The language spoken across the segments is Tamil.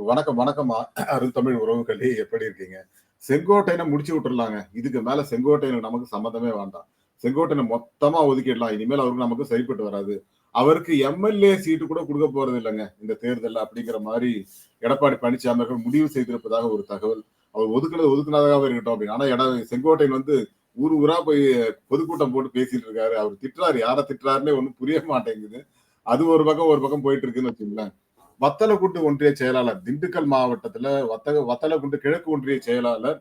வணக்கம், வணக்கம். அருந்தமிழ் உறவுகளே எப்படி இருக்கீங்க? செங்கோட்டையன முடிச்சு விட்டுறலாங்க. இதுக்கு மேல செங்கோட்டையனுக்கு நமக்கு சம்மந்தமே வேண்டாம். செங்கோட்டையன மொத்தமா ஒதுக்கிடலாம். இனிமேல் அவருக்கு நமக்கு சரிப்பட்டு வராது. அவருக்கு எம்.எல்.ஏ. சீட்டு கூட குடுக்க போறது இல்லங்க, இந்த தேர்தல்ல அப்படிங்கிற மாரி எடப்பாடி பழனிசாமி அவர்கள் முடிவு செய்திருப்பதாக ஒரு தகவல். அவர் ஒதுக்குனது ஒதுக்குனதாவே இருக்கட்டும் அப்படின்னு. ஆனா செங்கோட்டையன் வந்து ஊர் ஊரா போய் பொதுக்கூட்டம் போட்டு பேசிட்டு இருக்காரு. அவர் திட்டுறாரு. யார திட்டுறாருன்னே ஒண்ணும் புரிய மாட்டேங்குது. அது ஒரு பக்கம் போயிட்டு இருக்குன்னு வச்சுக்கங்களேன். வத்தலக்குண்டு ஒன்றிய செயலாளர், திண்டுக்கல் மாவட்டத்துல வத்தலக்குண்டு கிழக்கு ஒன்றிய செயலாளர்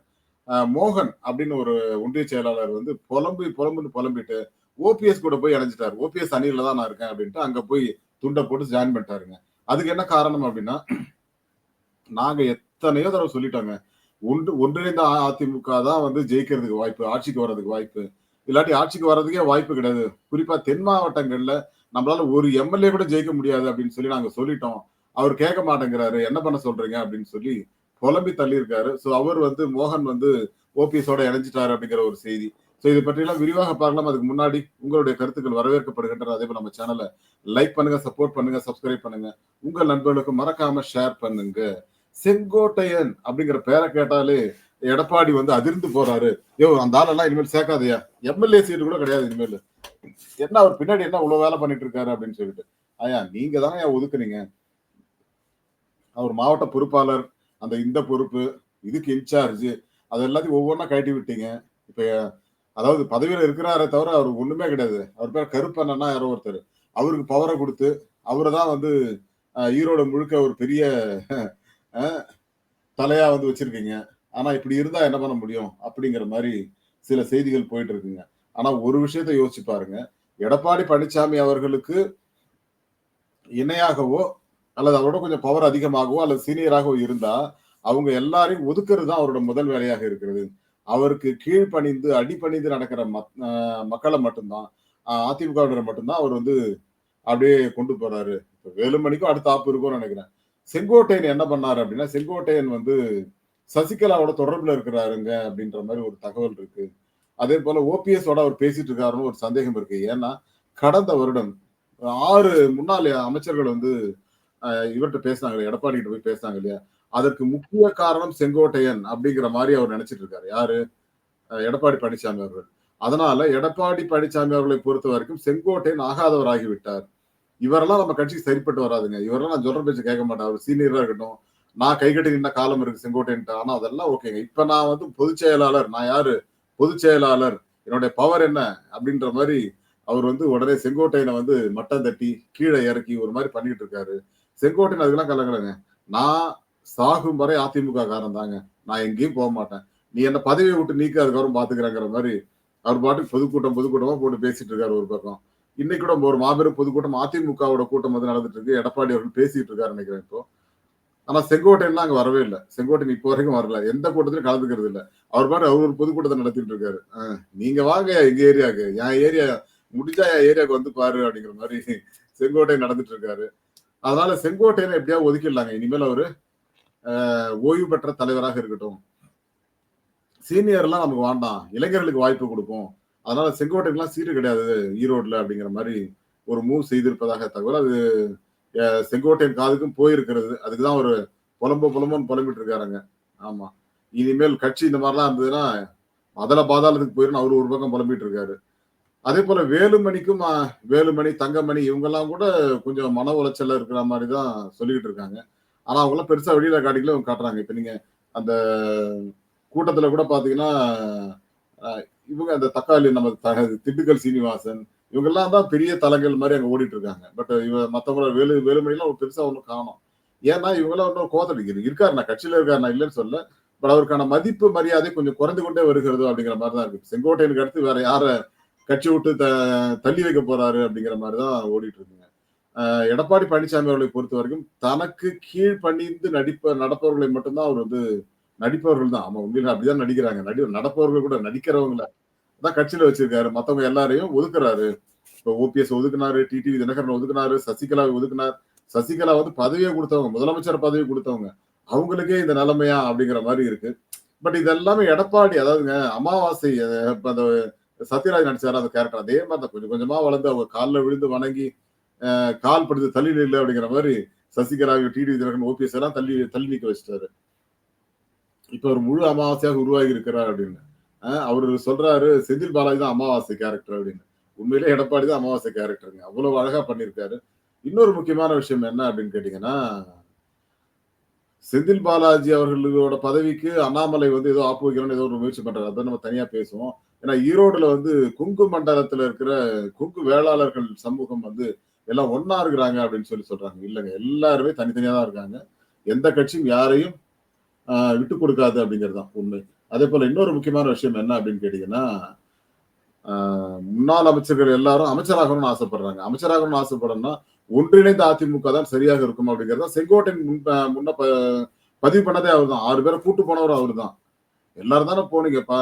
மோகன் அப்படின்னு ஒரு ஒன்றிய செயலாளர் வந்து புலம்புன்னு புலம்பிட்டு ஓபிஎஸ் கூட போய் இணைஞ்சிட்டாரு. ஓபிஎஸ் அணியில தான் நான் இருக்கேன் அப்படின்ட்டு அங்க போய் துண்டை போட்டு ஜாயின் பண்ணிட்டாருங்க. அதுக்கு என்ன காரணம் அப்படின்னா, நாங்க எத்தனையோ தடவை சொல்லிட்டோங்க. ஒன்றிணைந்த அதிமுக தான் வந்து ஜெயிக்கிறதுக்கு வாய்ப்பு, ஆட்சிக்கு வர்றதுக்கு வாய்ப்பு. இல்லாட்டி ஆட்சிக்கு வர்றதுக்கே வாய்ப்பு கிடையாது. குறிப்பா தென் மாவட்டங்கள்ல நம்மளால ஒரு எம்.எல்.ஏ. கூட ஜெயிக்க முடியாது அப்படின்னு சொல்லி நாங்க சொல்லிட்டோம். அவர் கேட்க மாட்டேங்கிறாரு. என்ன பண்ண சொல்றீங்க அப்படின்னு சொல்லி புலம்பி தள்ளியிருக்காரு. சோ அவர் வந்து மோகன் வந்து ஓபிஎஸோட இணைஞ்சிட்டாரு அப்படிங்கிற ஒரு செய்தி. சோ இதை பற்றியெல்லாம் விரிவாக பார்க்கலாம். அதுக்கு முன்னாடி உங்களுடைய கருத்துக்கள் வரவேற்கப்படுகின்றன. அதே போல நம்ம சேனலை லைக் பண்ணுங்க, சப்போர்ட் பண்ணுங்க, சப்ஸ்கிரைப் பண்ணுங்க. உங்கள் நண்பர்களுக்கு மறக்காம ஷேர் பண்ணுங்க. செங்கோட்டையன் அப்படிங்கிற பேரை கேட்டாலே எடப்பாடி வந்து அதிர்ந்து போறாரு. அந்த ஆளெல்லாம் இனிமேல் சேர்க்காதயா, எம்.எல்.ஏ. சீட்டு கூட கிடையாது இனிமேல். என்ன அவர் பின்னாடி என்ன இவ்வளவு வேலை பண்ணிட்டு இருக்காரு அப்படின்னு சொல்லிட்டு. ஐயா நீங்க தானே ஒதுக்குனீங்க. அவர் மாவட்ட பொறுப்பாளர், இந்த பொறுப்பு, இதுக்கு இன்சார்ஜ், அது எல்லாத்தையும் ஒவ்வொன்றா கழட்டி விட்டீங்க. இப்ப அதாவது பதவியில இருக்கிறாரே தவிர அவர் ஒண்ணுமே கிடையாது. அவர் பேர் கருப்பண்ணனா யாரோ ஒருத்தர். அவருக்கு பவரை கொடுத்து அவரை தான் வந்து ஈரோடு முழுக்க ஒரு பெரிய தலையா வந்து வச்சிருக்கீங்க. ஆனா இப்படி இருந்தா என்ன பண்ண முடியும் அப்படிங்கிற மாதிரி சில செய்திகள் போயிட்டு இருக்குங்க. ஆனா ஒரு விஷயத்த யோசிச்சு பாருங்க. எடப்பாடி பழனிசாமி அவர்களுக்கு இணையாகவோ அல்லது அவரோட கொஞ்சம் பவர் அதிகமாகவோ அல்லது சீனியராகவோ இருந்தா அவங்க எல்லாரையும் ஒதுக்குறது தான் அவரோட முதல் வேலையாக இருக்கிறது. அவருக்கு கீழ்ப்பணிந்து அடிபணிந்து நடக்கிற மக்களை மட்டும்தான், அதிமுகவினர் மட்டும்தான் அவர் வந்து அப்படியே கொண்டு போறாரு. வேலுமணிக்கும் அடுத்த ஆப்பு இருக்கும்னு நினைக்கிறேன். செங்கோட்டையன் என்ன பண்ணாரு அப்படின்னா, செங்கோட்டையன் வந்து சசிகலாவோட தொடர்புல இருக்கிறாருங்க அப்படின்ற மாதிரி ஒரு தகவல் இருக்கு. அதே போல ஓபிஎஸோட அவர் பேசிட்டு இருக்காருன்னு ஒரு சந்தேகம் இருக்கு. ஏன்னா கடந்த வருடம் 6 முன்னாள் அமைச்சர்கள் வந்து இவர்கிட்ட பேசினாங்க, எடப்பாடி கிட்ட போய் பேசினாங்க இல்லையா? அதற்கு முக்கிய காரணம் செங்கோட்டையன் அப்படிங்கிற மாதிரி அவர் நினைச்சிட்டு இருக்காரு. யாரு? எடப்பாடி பழனிசாமி அவர்கள். அதனால எடப்பாடி பழனிசாமி அவர்களை பொறுத்த வரைக்கும் செங்கோட்டையன் ஆகாதவராகி விட்டார். இவரெல்லாம் நம்ம கட்சிக்கு சரிப்பட்டு வராதுங்க. இவரெல்லாம் நான் சொல்ற பேச்சு கேட்க மாட்டேன். அவர் சீனியரா இருக்கட்டும். நான் கைகட்டி நின்ன காலம் இருக்கு செங்கோட்டையன். ஆனா அதெல்லாம் ஓகேங்க. இப்ப நான் வந்து பொதுச் செயலாளர். நான் யாரு? பொதுச் செயலாளர். என்னுடைய பவர் என்ன அப்படின்ற மாதிரி அவர் வந்து உடனே செங்கோட்டையனை வந்து மட்டம் தட்டி கீழே இறக்கி ஒரு மாதிரி பண்ணிட்டு இருக்காரு. செங்கோட்டையன் அதுக்கெல்லாம் கலங்கலங்க. நான் சாகும் வரை அதிமுக காரன் தாங்க. நான் எங்கேயும் போக மாட்டேன். நீ என்ன பதவியை விட்டு நீக்க அதுக்கப்புறம் பாத்துக்கிறேங்கிற மாதிரி அவர் பாட்டுக்கு பொதுக்கூட்டமா போட்டு பேசிட்டு இருக்காரு ஒரு பக்கம். இன்னைக்கு கூட ஒரு மாபெரும் பொதுக்கூட்டம் அதிமுகவோட கூட்டம் வந்து நடந்துட்டு இருக்கு. எடப்பாடி அவர்கள் பேசிட்டு இருக்காரு நினைக்கிறேன் இப்போ. ஆனா செங்கோட்டையன் அங்க வரவே இல்லை. செங்கோட்டையன் இப்போ வரைக்கும் வரல. எந்த கூட்டத்திலும் கலந்துக்கிறது இல்லை. அவர் பாட்டு அவர் ஒரு பொதுக்கூட்டத்தை நடத்திட்டு இருக்காரு. நீங்க வாங்க எங்க ஏரியாவுக்கு, என் ஏரியா முடிஞ்சா என் ஏரியாவுக்கு வந்து பாரு அப்படிங்கிற மாதிரி செங்கோட்டையன் நடந்துட்டு இருக்காரு. அதனால செங்கோட்டையனை எப்படியா ஒதுக்கிடலாங்க. இனிமேல் அவரு ஓய்வு பெற்ற தலைவராக இருக்கட்டும். சீனியர் எல்லாம் நமக்கு வேண்டாம், இளைஞர்களுக்கு வாய்ப்பு கொடுப்போம். அதனால செங்கோட்டையெல்லாம் சீட்டு கிடையாது ஈரோடுல அப்படிங்கிற மாதிரி ஒரு மூவ் செய்திருப்பதாக தகவல். அது செங்கோட்டையன் காதுக்கும் போயிருக்கிறது. அதுக்குதான் ஒரு புலம்புன்னு புலம்பிட்டு இருக்காருங்க. ஆமா, இனிமேல் கட்சி இந்த மாதிரிலாம் இருந்ததுன்னா பாதாளத்துக்கு போயிருந்து அவரு ஒரு பக்கம் புலம்பிட்டு இருக்காரு. அதே போல வேலுமணி, தங்கமணி இவங்கெல்லாம் கூட கொஞ்சம் மன உளைச்சல்ல இருக்கிற மாதிரி தான் சொல்லிக்கிட்டு இருக்காங்க. ஆனா அவங்க எல்லாம் பெருசா வெளியில காட்டிக்கல காட்டுறாங்க. இப்ப நீங்க அந்த கூட்டத்துல கூட பாத்தீங்கன்னா இவங்க அந்த தக்காளி நம்ம திண்டுக்கல் சீனிவாசன் இவங்க எல்லாம் தான் பெரிய தலங்கள் மாதிரி அங்க ஓடிட்டு இருக்காங்க. பட் மத்தவங்கள வேலுமணி எல்லாம் பெருசா ஒன்றும் காணும். ஏன்னா இவங்க எல்லாம் ஒன்றும் கோத்தடிக்கிறது இருக்காரு. நான் கட்சியில இருக்காரு, நான் இல்லைன்னு சொல்ல. பட் அவருக்கான மதிப்பு மரியாதை கொஞ்சம் குறைந்து கொண்டே வருகிறது அப்படிங்கிற மாதிரி தான் இருக்கு. செங்கோட்டையனுக்கு அடுத்து வேற யார கட்சி விட்டு தள்ளி வைக்க போறாரு அப்படிங்கிற மாதிரிதான் ஓடிட்டு இருக்குங்க. எடப்பாடி பழனிசாமி அவர்களை பொறுத்த வரைக்கும் தனக்கு கீழ் பணிந்து நடப்பவர்களை மட்டும்தான் அவர் வந்து நடிப்பவர்கள் தான். ஆமா, உண்மையில அப்படிதான் நடிக்கிறாங்க. நடப்பவர்கள் கூட நடிக்கிறவங்கள தான் கட்சியில வச்சிருக்காரு. மத்தவங்க எல்லாரையும் ஒதுக்குறாரு. இப்போ ஓபிஎஸ் ஒதுக்குனாரு, டிடிவி தினகரன் ஒதுக்குனாரு, சசிகலாவை ஒதுக்குனார். சசிகலா வந்து பதவியை கொடுத்தவங்க, முதலமைச்சர் பதவி கொடுத்தவங்க. அவங்களுக்கே இந்த நிலைமையா அப்படிங்கிற மாதிரி இருக்கு. பட் இது எல்லாமே எடப்பாடி, அதாவதுங்க அமாவாசை அந்த சத்யராஜ் நடிச்சாரு அந்த கேரக்டர், அதே மாதிரி தான் கொஞ்சம் கொஞ்சமா வளர்ந்து அவங்க காலில் விழுந்து வணங்கி கால் படுத்து தள்ளி நில்லு அப்படிங்கிற மாதிரி சசிகலா, டிடி தினகரன், ஓபிஎஸ் எல்லாம் தள்ளி தள்ளி நிக்க வச்சுட்டாரு. இப்ப ஒரு முழு அமாவாசையாக உருவாகி இருக்கிறார் அப்படின்னு. அவரு சொல்றாரு செந்தில் பாலாஜி தான் அமாவாசை கேரக்டர் அப்படின்னு. உண்மையிலே எடப்பாடி தான் அமாவாசை கேரக்டருங்க. அவ்வளவு அழகா பண்ணியிருக்காரு. இன்னொரு முக்கியமான விஷயம் என்ன அப்படின்னு கேட்டீங்கன்னா, செந்தில் பாலாஜி அவர்களோட பதவிக்கு அண்ணாமலை வந்து ஏதோ ஆப்பு வைக்கணும்னு ஏதோ ஒரு முயற்சி பண்றாரு. அதான் நம்ம தனியா பேசுவோம். ஏன்னா ஈரோடுல வந்து கொங்கு மண்டலத்துல இருக்கிற கொங்கு வேளாளர்கள் சமூகம் வந்து எல்லாம் ஒன்னா இருக்கிறாங்க அப்படின்னு சொல்றாங்க. இல்லைங்க, எல்லாருமே தனித்தனியா தான் இருக்காங்க. எந்த கட்சியும் யாரையும் விட்டு கொடுக்காது அப்படிங்கிறது தான் உண்மை. அதே போல இன்னொரு முக்கியமான விஷயம் என்ன அப்படின்னு கேட்டீங்கன்னா, முன்னாள் அமைச்சர்கள் எல்லாரும் அமைச்சராகணும்னு ஆசைப்படுறாங்க. அமைச்சராகணும்னு ஆசைப்படணும்னா ஒன்றிணைந்த அதிமுக தான் சரியாக இருக்கும் அப்படிங்கிறத செங்கோட்டையன் முன்ன பதிவு பண்ணதே அவர் தான். 6 பேரை கூட்டு போனவர் அவர் தான். எல்லாரும் தானே போனீங்கப்பா,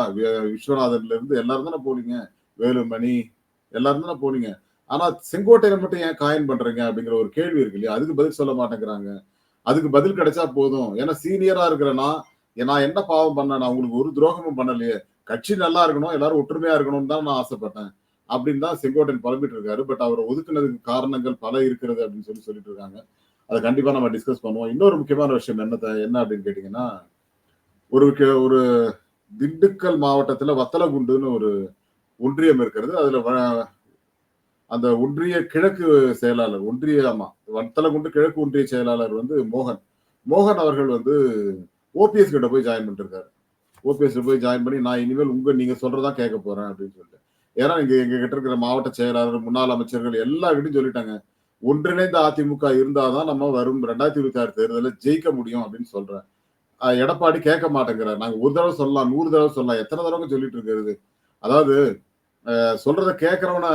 விஸ்வநாதன்ல இருந்து எல்லாரும் தானே போனீங்க, வேலுமணி எல்லாரும் தானே போனீங்க. ஆனா செங்கோட்டையனை மட்டும் ஏன் காயின் பண்றீங்க அப்படிங்கிற ஒரு கேள்வி இருக்கு இல்லையா? அதுக்கு பதில் சொல்ல மாட்டேங்கிறாங்க. அதுக்கு பதில் கிடைச்சா போதும். ஏன்னா சீனியரா இருக்கிறேன்னா நான் என்ன பாவம் பண்ணேன்? நான் உங்களுக்கு ஒரு துரோகமும் பண்ணலையே. கட்சி நல்லா இருக்கணும், எல்லாரும் ஒற்றுமையா இருக்கணும்னு தான் நான் ஆசைப்பட்டேன் அப்படின்னு தான் செங்கோட்டையன் புலம்பிட்டு இருக்காரு. பட் அவரை ஒதுக்குனதுக்கு காரணங்கள் பல இருக்கிறது அப்படின்னு சொல்லிட்டு இருக்காங்க. அதை கண்டிப்பா நம்ம டிஸ்கஸ் பண்ணுவோம். இன்னொரு முக்கியமான விஷயம் என்ன அப்படின்னு கேட்டீங்கன்னா, ஒரு திண்டுக்கல் மாவட்டத்துல வத்தலகுண்டுன்னு ஒரு ஒன்றியம் இருக்கிறது. அதுல அந்த ஒன்றிய கிழக்கு செயலாளர் வத்தலகுண்டு கிழக்கு ஒன்றிய செயலாளர் வந்து மோகன் அவர்கள் வந்து ஓபிஎஸ் கிட்ட போய் ஜாயின் பண்ணிட்டு இருக்காரு. ஓபிஎஸ் போய் ஜாயின் பண்ணி நான் இனிமேல் நீங்க சொல்றதா கேட்க போறேன் அப்படின்னு சொல்லிட்டு. ஏன்னா எங்க கிட்ட இருக்கிற மாவட்ட செயலாளர், முன்னாள் அமைச்சர்கள் எல்லார்கிட்டையும் சொல்லிட்டாங்க, ஒன்றிணைந்த அதிமுக இருந்தாதான் நம்ம வரும் 2026 தேர்தலில் ஜெயிக்க முடியும் அப்படின்னு சொல்றேன். எடப்பாடி கேட்க மாட்டேங்கிறார். நாங்க ஒரு தடவை சொல்லலாம், 100 தடவை சொல்லலாம், எத்தனை தடவை சொல்லிட்டு இருக்கிறது. அதாவது சொல்றத கேட்கறவனை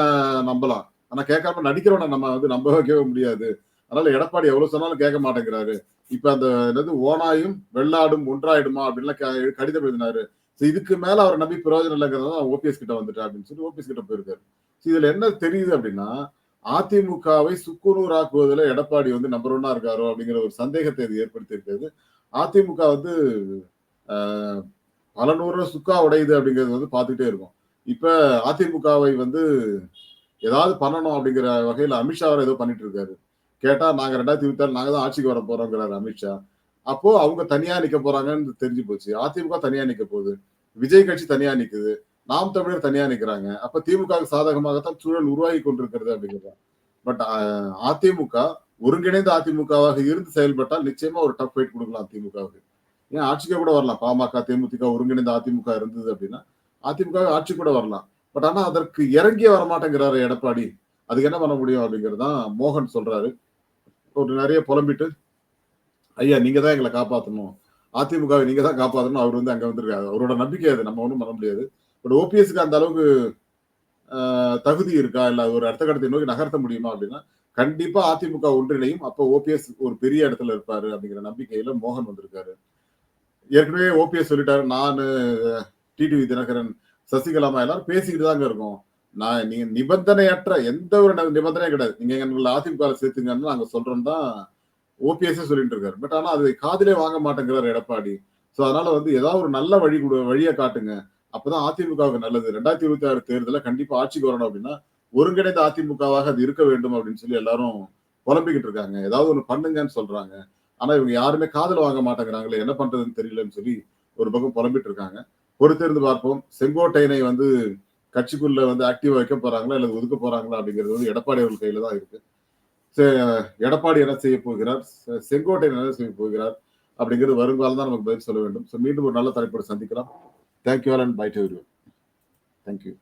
நம்பலாம், ஆனா கேட்காம நடிக்கிறவனை நம்ம வந்து நம்ப வைக்கவே முடியாது. அதனால எடப்பாடி எவ்வளவு சொன்னாலும் கேட்க மாட்டேங்கிறாரு. இப்ப அந்த என்னது ஓனாயும் வெள்ளாடும் ஒன்றாயிடுமா அப்படின்லாம் கடிதம் எழுதினாரு. இதுக்கு மேல அவரை நம்பி பிரயோஜனம் இல்லைங்கிறதா ஓபிஎஸ் கிட்ட வந்துட்டேன் அப்படின்னு சொல்லி ஓபிஎஸ் கிட்ட போயிருக்காரு. இதுல என்ன தெரியுது அப்படின்னா, அதிமுகவை சுக்குநூறாக்குவதில் எடப்பாடி வந்து நம்பர் 1 இருக்காரோ அப்படிங்கிற ஒரு சந்தேகத்தை இது ஏற்படுத்தி இருக்கிறது. அதிமுக வந்து பல நூறு சுக்கா உடையுது அப்படிங்கிறது வந்து பார்த்துட்டே இருக்கும். இப்ப அதிமுகவை வந்து ஏதாவது பண்ணணும் அப்படிங்கிற வகையில அமித்ஷா வரை ஏதோ பண்ணிட்டு இருக்காரு. கேட்டா நாங்க 2026 நாங்க தான் ஆட்சிக்கு வர போறோங்கிறாரு அமித்ஷா. அப்போ அவங்க தனியா நிக்க போறாங்கன்னு தெரிஞ்சு போச்சு. அதிமுக தனியா நிக்க போகுது, விஜய் கட்சி தனியா நிக்குது, நாம் தமிழர் தனியா நிக்கிறாங்க. அப்ப திமுக சாதகமாகத்தான் சூழல் உருவாகி கொண்டிருக்கிறது அப்படிங்கிறது. பட் அதிமுக ஒருங்கிணைந்த அதிமுகவாக இருந்து செயல்பட்டால் நிச்சயமா ஒரு டஃப் ஃபைட் கொடுக்கலாம் திமுகவுக்கு. ஏன் ஆட்சிக்கு கூட வரலாம். பாமக, தேமுதிக ஒருங்கிணைந்த அதிமுக இருந்தது அப்படின்னா அதிமுக ஆட்சி கூட வரலாம். பட் ஆனா அதற்கு இறங்கியே வரமாட்டேங்கிறாரு எடப்பாடி. அதுக்கு என்ன பண்ண முடியும் அப்படிங்கிறது தான் மோகன் சொல்றாரு. ஒரு நிறைய புலம்பிட்டு, ஐயா நீங்க தான் எங்களை காப்பாற்றணும், அதிமுகவை நீங்க தான் காப்பாற்றணும், அவர் வந்து அங்க வந்திருக்காரு. அவரோட நம்பிக்கை அது, நம்ம ஒன்றும் பண்ண முடியாது. பட் ஓபிஎஸ்க்கு அந்த அளவுக்கு தகுதி இருக்கா, இல்ல ஒரு அடுத்த கட்டத்தை நோக்கி நகர்த்த முடியுமா அப்படின்னா கண்டிப்பா அதிமுக ஒன்றிணையும். அப்போ ஓபிஎஸ் ஒரு பெரிய இடத்துல இருப்பாரு அப்படிங்கிற நம்பிக்கையில மோகன் வந்திருக்காரு. ஏற்கனவே ஓபிஎஸ் சொல்லிட்டாரு, நான் டிடிவி தினகரன், சசிகலாமா எல்லாரும் பேசிக்கிட்டு தாங்க இருக்கோம். நீங்க நிபந்தனையற்ற எந்த ஒரு நிபந்தனையும் கிடையாது, நீங்க எங்களை அதிமுக சேர்த்துங்கன்னு நாங்க சொல்றோம் தான் ஓபிஎஸ் சொல்லிட்டு இருக்காரு. பட் ஆனா அது காதிலே வாங்க மாட்டேங்கிறார் எடப்பாடி. சோ அதனால வந்து ஏதாவது ஒரு நல்ல வழியை காட்டுங்க, அப்பதான் அதிமுகவுக்கு நல்லது. 2026 தேர்தல கண்டிப்பா ஆட்சிக்கு வரணும் அப்படின்னா ஒருங்கிணைந்த அதிமுகவாக அது இருக்க வேண்டும் அப்படின்னு சொல்லி எல்லாரும் புலம்பிக்கிட்டு இருக்காங்க. ஏதாவது ஒண்ணு பண்ணுங்கன்னு சொல்றாங்க. ஆனா இவங்க யாருமே காதல வாங்க மாட்டேங்கிறாங்களே, என்ன பண்றதுன்னு தெரியலன்னு சொல்லி ஒரு பக்கம் புலம்பிட்டு இருக்காங்க. பொறுத்திருந்து பார்ப்போம். செங்கோட்டையனை வந்து கட்சிக்குள்ள வந்து ஆக்டிவா வைக்க போறாங்களா இல்ல ஒதுக்க போறாங்களா அப்படிங்கிறது வந்து எடப்பாடி அவர்கள் கையில தான் இருக்கு. எடப்பாடி என்ன செய்ய போகிறார், செங்கோட்டையன் என்ன செய்ய போகிறார் அப்படிங்கிறது வருங்காலம் தான் நமக்கு பதில் சொல்ல வேண்டும். மீண்டும் ஒரு நல்ல தலைப்போடு சந்திக்கலாம். Thank you all and bye to everyone. Thank you.